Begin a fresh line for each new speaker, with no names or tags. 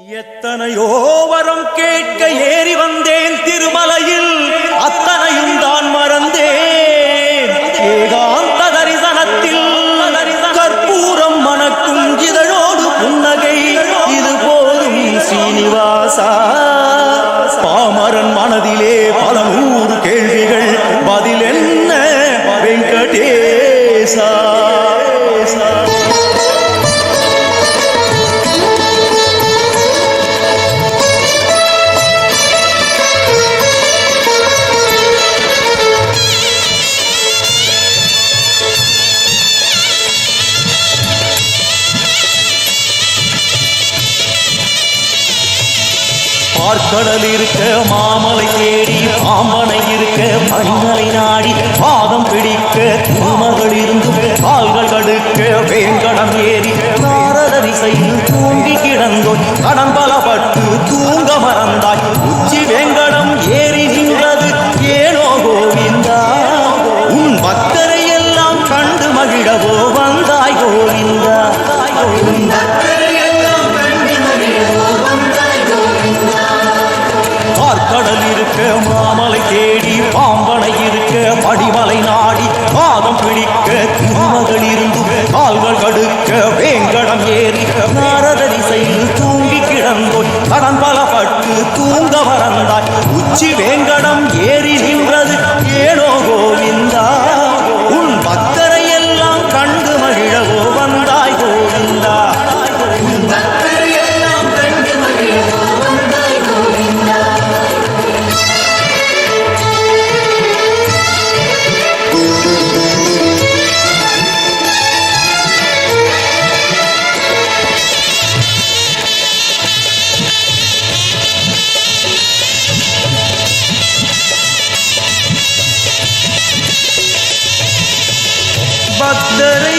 எத்தனையோ வரம் கேட்க ஏறி வந்தேன் திருமலையில், அத்தனையும் தான் மறந்தேன். ஏகாந்த தரிசனத்தில் கற்பூரம் மணக்கும் இதழோடு புன்னகை, இது போதும் சீனிவாசா. பாமரன் மனதிலே பல நூறு கேள்விகள், பதில் என்ன வெங்கடேசா. பார்க்கடல் இருக்க மாமலை தேடி, பாம்பனை இருக்க பரிமலை நாடி, பாதம் பிடிக்க திருமகள் இருந்து கால்கள் கடுக்க வேங்கடம் ஏறி, நாரதரிசையில் தூங்கி கிடந்தோய் கடன் பலப்பட்டு தூங்க மறந்தாய். உச்சி வேங்கடம் ஏறி நின்றது ஏனோ கோவிந்தா, உன் பக்தரை எல்லாம் கண்டு மகிழவோ வந்தாய் கோவிந்தா. கடல் இருக்க மாமலை தேடி, பாம்பனை இருக்க படிமலை நாடி, பாதம் பிடிக்க திருமகள் இருந்து கால்கள் கடுக்க வேங்கடம் ஏறி, நாரதரிசையில் தூங்கி கிடந்தோய் கடன் பலப்பட்டு தூங்க மறந்தாய். உச்சி வேங்கடம் ஏறி நின்றது ஏனோ கோவிந்தா, உன் பக்தரை எல்லாம் கண்டு மகிழவோ வந்தாய் கோவிந்தா. பக்தரை